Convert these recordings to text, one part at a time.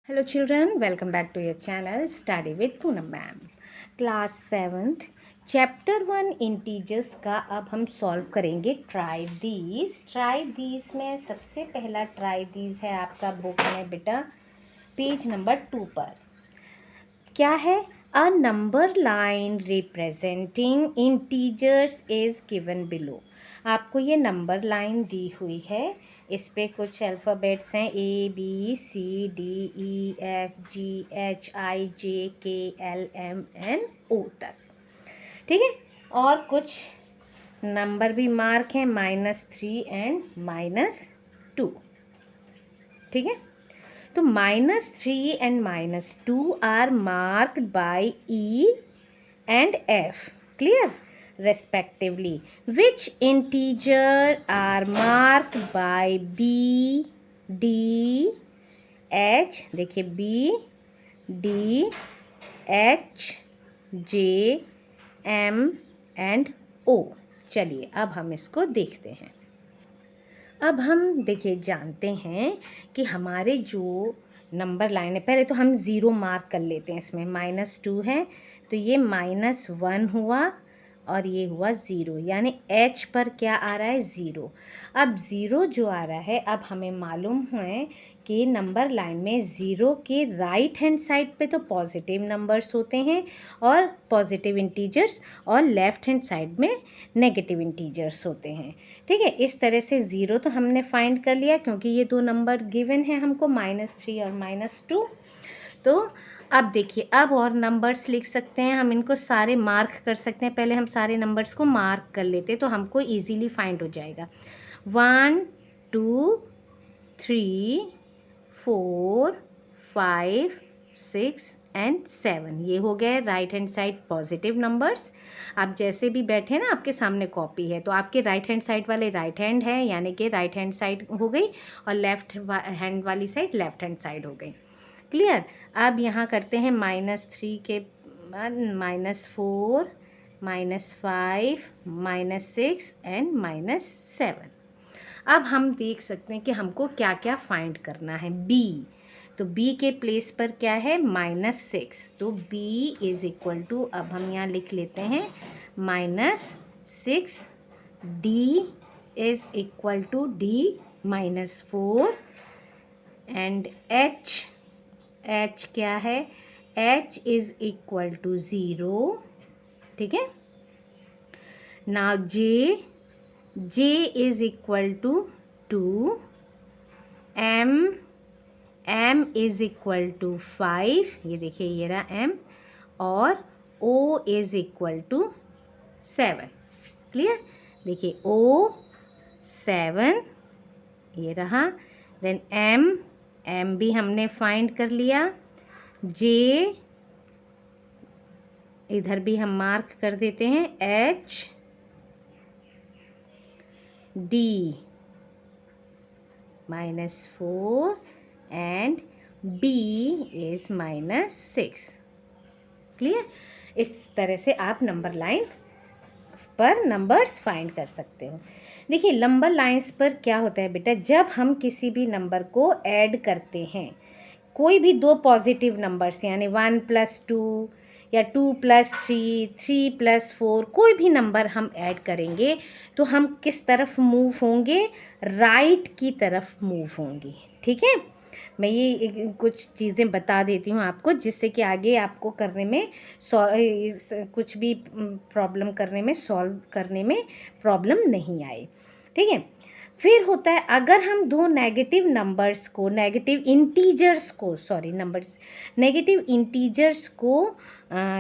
Hello children, welcome back to your channel Study with Poonam Ma'am. Class 7th Chapter 1 Integers का अब हम solve करेंगे try these में सबसे पहला ट्राई दीज है आपका बुक में बेटा पेज नंबर 2 पर। क्या है? अ number line representing integers is given below. आपको ये नंबर लाइन दी हुई है, इस पे कुछ अल्फ़ाबेट्स हैं ABCDEFGHIJKLMNO तक, ठीक है। और कुछ नंबर भी मार्क हैं -3 एंड -2, ठीक है। तो -3 and -2 are marked by E and F, clear, respectively. Which integer are marked by B, D, H, देखिए B, D, H, J, M and O। चलिए अब हम इसको देखते हैं। अब हम देखिए जानते हैं कि हमारे जो नंबर लाइन है, पहले तो हम ज़ीरो मार्क कर लेते हैं। इसमें -2 है तो ये -1 हुआ और ये हुआ ज़ीरो, यानी H पर क्या आ रहा है? ज़ीरो। अब ज़ीरो जो आ रहा है, अब हमें मालूम है कि नंबर लाइन में ज़ीरो के राइट हैंड साइड पे तो पॉजिटिव नंबर्स होते हैं और पॉजिटिव इंटीजर्स, और लेफ़्ट हैंड साइड में नेगेटिव इंटीजर्स होते हैं, ठीक है। इस तरह से ज़ीरो तो हमने फाइंड कर लिया क्योंकि ये दो नंबर गिवन है हमको -3 और -2। तो अब देखिए, अब और नंबर्स लिख सकते हैं हम, इनको सारे मार्क कर सकते हैं। पहले हम सारे नंबर्स को मार्क कर लेते तो हमको इजीली फाइंड हो जाएगा। 1 2 3 4 5 6 एंड 7, ये हो गए right hand side positive numbers. आप जैसे भी बैठे ना, आपके सामने कॉपी है तो आपके राइट हैंड साइड वाले राइट हैंड है, यानी कि राइट हैंड साइड हो गई, और लेफ्ट हैंड वाली साइड लेफ्ट हैंड साइड हो गई, क्लियर। अब यहाँ करते हैं -3 के बाद -4 -5 -6 एंड -7। अब हम देख सकते हैं कि हमको क्या क्या फाइंड करना है। B, तो B के प्लेस पर क्या है? -6, तो B इज़ इक्वल टू, अब हम यहाँ लिख लेते हैं -6। D is equal to D -4 and H क्या है? H इज़ इक्वल टू 0, ठीक है। Now J is equal to 2, M is equal to 5, ये देखिए ये रहा M, और O is equal to 7, clear. देखिए O 7, ये रहा। देन M भी हमने फाइंड कर लिया। J इधर भी हम मार्क कर देते हैं, H, D -4 and B is -6, clear. इस तरह से आप नंबर लाइन पर नंबर्स फाइंड कर सकते हो। देखिए नंबर लाइंस पर क्या होता है बेटा, जब हम किसी भी नंबर को ऐड करते हैं, कोई भी दो पॉजिटिव नंबर्स यानी 1 + 2 या 2 + 3 3 + 4, कोई भी नंबर हम ऐड करेंगे तो हम किस तरफ मूव होंगे? राइट की तरफ मूव होंगे, ठीक है। मैं ये कुछ चीज़ें बता देती हूँ आपको, जिससे कि आगे आपको करने में कुछ भी प्रॉब्लम करने में, सॉल्व करने में प्रॉब्लम नहीं आए, ठीक है। फिर होता है, अगर हम दो नेगेटिव नंबर्स को, नेगेटिव इंटीजर्स को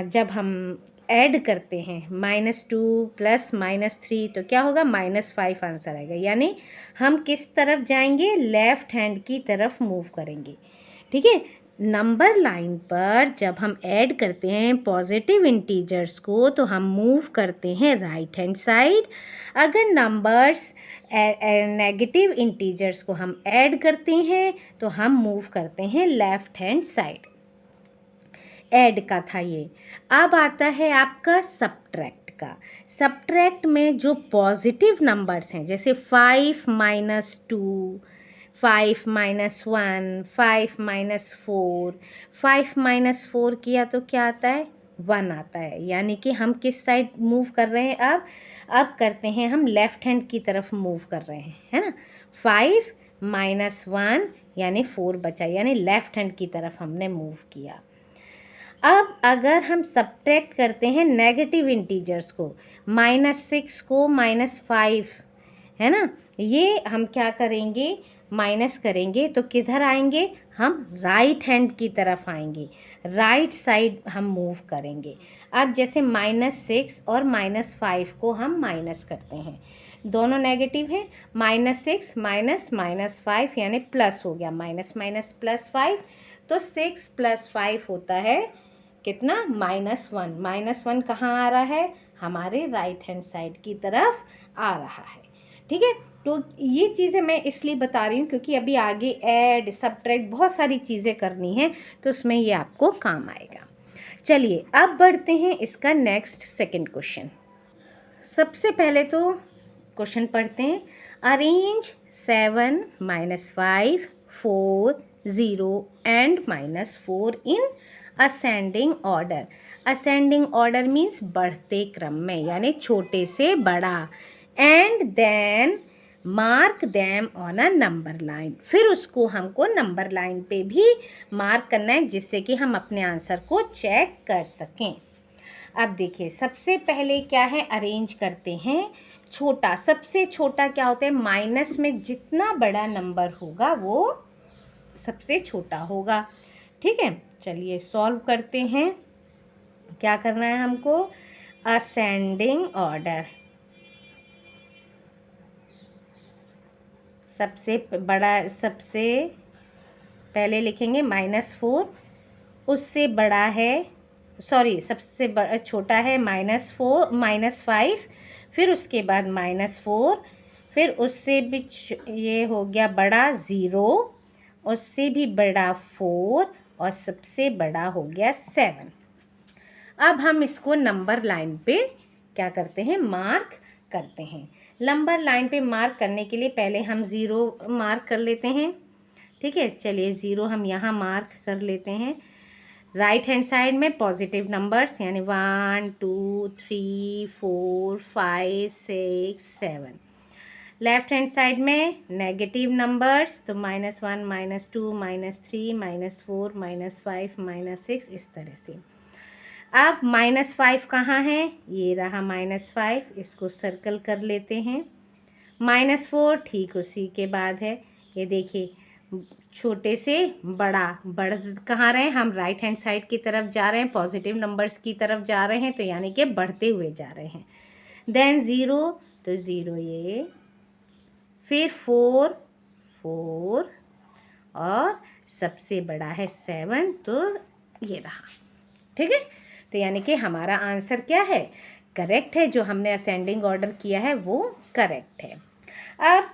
जब हम ऐड करते हैं, -2 + -3, तो क्या होगा? -5 आंसर आएगा, यानी हम किस तरफ जाएंगे? लेफ़्ट हैंड की तरफ मूव करेंगे, ठीक है। नंबर लाइन पर जब हम ऐड करते हैं पॉजिटिव इंटीजर्स को तो हम मूव करते हैं राइट हैंड साइड। अगर नंबर्स नेगेटिव इंटीजर्स को हम ऐड करते हैं तो हम मूव करते हैं लेफ़्ट हैंड साइड। ऐड का था ये। अब आता है आपका सब्ट्रैक्ट का। सब्ट्रैक्ट में जो पॉजिटिव नंबर्स हैं, जैसे 5 - 2, 5 माइनस 1, 5 माइनस 4, 5 माइनस 4 किया तो क्या आता है, 1 आता है। यानी कि हम किस साइड मूव कर रहे हैं अब करते हैं हम लेफ़्ट हैंड की तरफ मूव कर रहे हैं, है ना। 5 माइनस 1 यानी 4 बचा, यानी लेफ़्ट हैंड की तरफ हमने मूव किया। अब अगर हम सब्ट्रैक्ट करते हैं नेगेटिव इंटीजर्स को, -6 को -5, है ना, ये हम क्या करेंगे, माइनस करेंगे तो किधर आएंगे, हम राइट हैंड की तरफ आएंगे, राइट साइड हम मूव करेंगे। अब जैसे -6 और -5 को हम माइनस करते हैं, दोनों नेगेटिव है, -6 माइनस -5 यानी प्लस हो गया, माइनस माइनस प्लस 5, तो 6 + 5 होता है कितना, -1। -1 कहाँ आ रहा है, हमारे राइट हैंड साइड की तरफ आ रहा है। ठीक है, तो ये चीज़ें मैं इसलिए बता रही हूँ क्योंकि अभी आगे ऐड सब्ट्रैक्ट बहुत सारी चीज़ें करनी है, तो उसमें ये आपको काम आएगा। चलिए अब बढ़ते हैं इसका नेक्स्ट सेकंड क्वेश्चन। सबसे पहले तो क्वेश्चन पढ़ते हैं, arrange 7 -5 4 0 and -4 in ascending order. Ascending order means बढ़ते क्रम में, यानी छोटे से बड़ा, and then mark them on a number line. फिर उसको हमको नंबर लाइन पे भी मार्क करना है जिससे कि हम अपने आंसर को चेक कर सकें। अब देखिए सबसे पहले क्या है, अरेंज करते हैं छोटा, सबसे छोटा क्या होता है, माइनस में जितना बड़ा नंबर होगा वो सबसे छोटा होगा। ठीक है, चलिए सॉल्व करते हैं। क्या करना है हमको, असेंडिंग ऑर्डर, सबसे बड़ा, सबसे पहले लिखेंगे -4, उससे बड़ा है, सॉरी सबसे छोटा है -4 -5, फिर उसके बाद -4, फिर उससे भी ये हो गया बड़ा 0, उससे भी बड़ा 4 और सबसे बड़ा हो गया 7। अब हम इसको नंबर लाइन पे क्या करते हैं, मार्क करते हैं। नंबर लाइन पे मार्क करने के लिए पहले हम 0 मार्क कर लेते हैं। ठीक है, चलिए 0 हम यहाँ मार्क कर लेते हैं। राइट हैंड साइड में पॉजिटिव नंबर्स यानी 1 2 3 4 5 6 7, लेफ्ट हैंड साइड में नेगेटिव नंबर्स, तो -1 -2 -3 -4 -5 -6, इस तरह से। अब -5 कहाँ है, ये रहा -5, इसको सर्कल कर लेते हैं। -4 ठीक उसी के बाद है, ये देखिए छोटे से बड़ा, बढ़ कहाँ रहे हैं हम, राइट हैंड साइड की तरफ जा रहे हैं, पॉजिटिव नंबर्स की तरफ जा रहे हैं, तो यानी कि बढ़ते हुए जा रहे हैं। देन 0, तो 0 ये, फिर 4 और सबसे बड़ा है 7, तो ये रहा। ठीक है, तो यानी कि हमारा आंसर क्या है, करेक्ट है, जो हमने असेंडिंग ऑर्डर किया है वो करेक्ट है। अब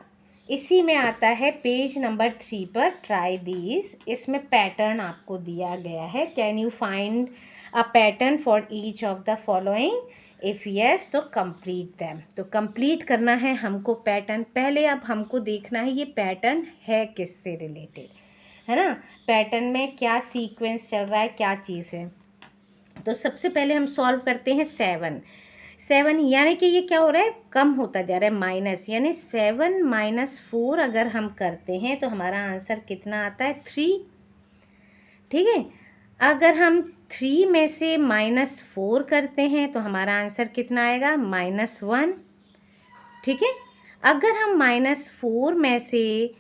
इसी में आता है पेज नंबर 3 पर, ट्राई दीज, इसमें पैटर्न आपको दिया गया है, can you find a pattern for each of the following, if yes तो कंप्लीट दैम। तो कंप्लीट करना है हमको पैटर्न। पहले अब हमको देखना है ये पैटर्न है किससे रिलेटेड, है ना, पैटर्न में क्या सीक्वेंस चल रहा है, क्या चीज़ है। तो सबसे पहले हम सॉल्व करते हैं 7 यानी कि ये क्या हो रहा है, कम होता जा रहा है, माइनस, यानी 7 -4 अगर हम करते हैं तो हमारा आंसर कितना आता है, 3। ठीक है, अगर हम 3 में से -4 करते हैं तो हमारा आंसर कितना आएगा, -1। ठीक है, अगर हम -4 में से,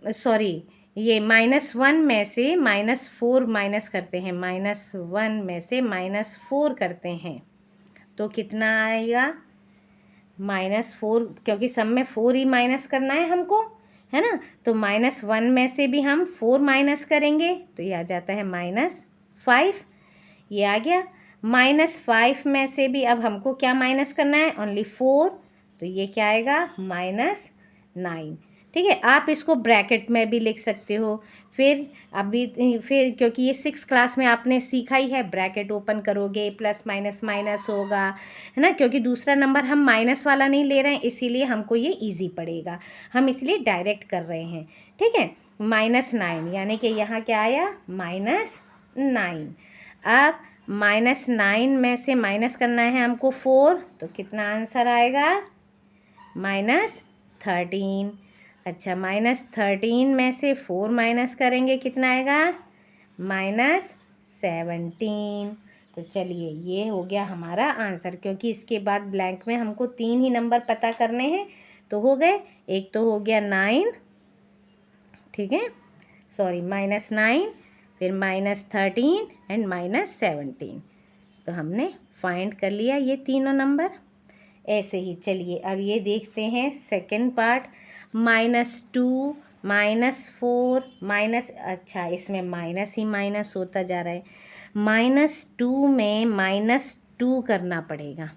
सॉरी ये -1 में से -4 माइनस करते हैं, -1 में से -4 करते हैं तो कितना आएगा, -4, क्योंकि सब में 4 ही माइनस करना है हमको, है ना, तो -1 में से भी हम 4 माइनस करेंगे तो ये आ जाता है -5, ये आ गया। -5 में से भी अब हमको क्या माइनस करना है, ओनली 4, तो ये क्या आएगा, -9। ठीक है, आप इसको ब्रैकेट में भी लिख सकते हो। फिर क्योंकि ये 6 क्लास में आपने सीखा ही है, ब्रैकेट ओपन करोगे, प्लस माइनस माइनस होगा, है ना, क्योंकि दूसरा नंबर हम माइनस वाला नहीं ले रहे हैं, इसीलिए हमको ये इजी पड़ेगा, हम इसलिए डायरेक्ट कर रहे हैं। ठीक है, -9 यानी कि यहाँ क्या आया, -9। अब -9 में से माइनस करना है हमको 4, तो कितना आंसर आएगा, -13। अच्छा, -13 में से 4 माइनस करेंगे, कितना आएगा, -17। तो चलिए ये हो गया हमारा आंसर, क्योंकि इसके बाद ब्लैंक में हमको 3 ही नंबर पता करने हैं, तो हो गए, एक तो हो गया 9, ठीक है, सॉरी -9, फिर -13 एंड -17। तो हमने फाइंड कर लिया ये तीनों नंबर। ऐसे ही चलिए अब ये देखते हैं सेकंड पार्ट, -2, -4, अच्छा इसमें माइनस ही माइनस होता जा रहा है, -2 में -2 करना पड़ेगा,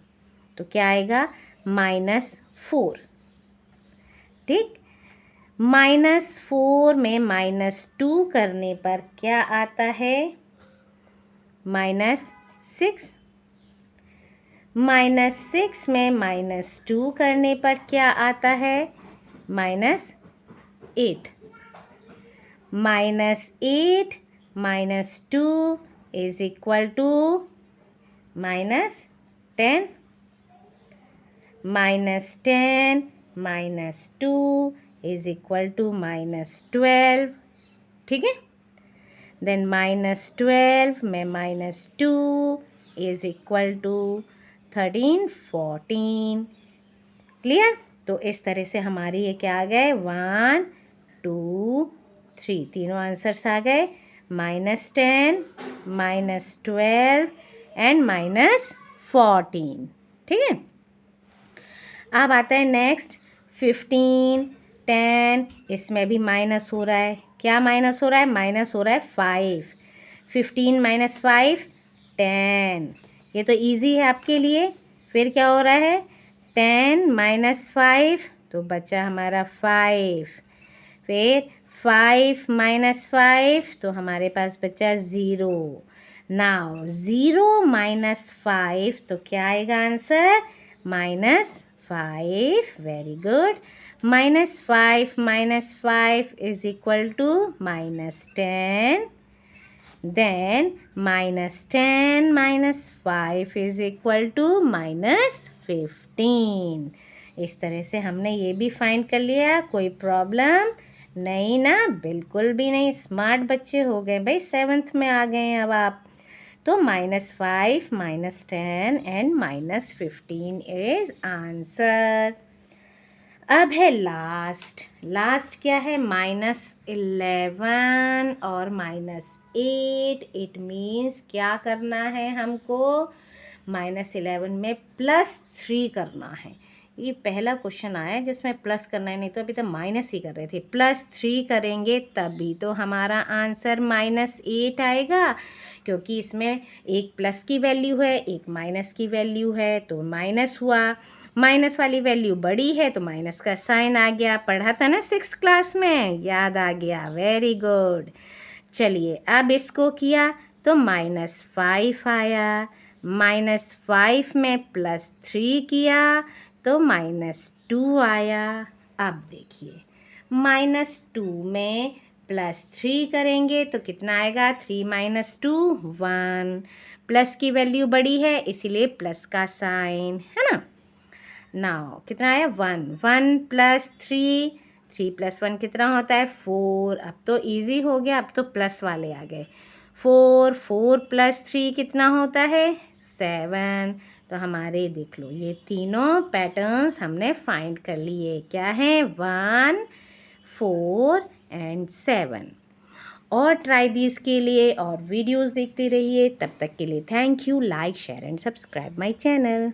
तो क्या आएगा, -4। ठीक, -4 में -2 करने पर क्या आता है, -6। -6 में -2 करने पर क्या आता है, -8। -8 -2 is equal to -10। -10 -2 is equal to -12। ठीक है, देन -12 में -2 इज इक्वल टू 13 14। क्लियर, तो इस तरह से हमारी ये क्या आ गए, 1 2 3, तीनों आंसर्स आ गए, -10 -12 एंड -14। ठीक है, अब आता है नेक्स्ट 15 10, इसमें भी माइनस हो रहा है, क्या माइनस हो रहा है, माइनस हो रहा है 5, 15 - 5 10, ये तो इजी है आपके लिए। फिर क्या हो रहा है, 10 - 5, तो बचा हमारा 5, फिर 5 - 5, तो हमारे पास बचा 0। नाउ 0 - 5, तो क्या आएगा answer, -5। Very good, -5 - 5 is equal to -10। Then -10 - 5 is equal to -15। इस तरह से हमने ये भी फाइंड कर लिया, कोई प्रॉब्लम नहीं ना, बिल्कुल भी नहीं, स्मार्ट बच्चे हो गए भाई, 7th में आ गए हैं अब आप। तो -5 -10 एंड -15 इज आंसर। अब है लास्ट क्या है, -11 और -8। इट मीन्स क्या करना है हमको, -11 में +3 करना है। ये पहला क्वेश्चन आया है जिसमें प्लस करना है, नहीं तो अभी तो माइनस ही कर रहे थे। +3 करेंगे तभी तो हमारा आंसर -8 आएगा, क्योंकि इसमें एक प्लस की वैल्यू है, एक माइनस की वैल्यू है, तो माइनस हुआ, माइनस वाली वैल्यू बड़ी है तो माइनस का साइन आ गया, पढ़ा था ना 6th क्लास में, याद आ गया, वेरी गुड। चलिए अब इसको किया तो -5 आया, -5 में +3 किया तो -2 आया। अब देखिए -2 में +3 करेंगे तो कितना आएगा, 3 - 2 1, प्लस की वैल्यू बड़ी है इसीलिए प्लस का साइन, है ना। नाउ कितना आया, 1 1 + 3, 3 + 1 कितना होता है, 4। अब तो इजी हो गया, अब तो प्लस वाले आ गए, 4 4 + 3 कितना होता है, 7। तो हमारे देख लो ये तीनों पैटर्न्स हमने फाइंड कर लिए, क्या है, 1 4 एंड 7। और ट्राई दिस के लिए और वीडियोस देखते रहिए, तब तक के लिए thank you, like share and subscribe my channel.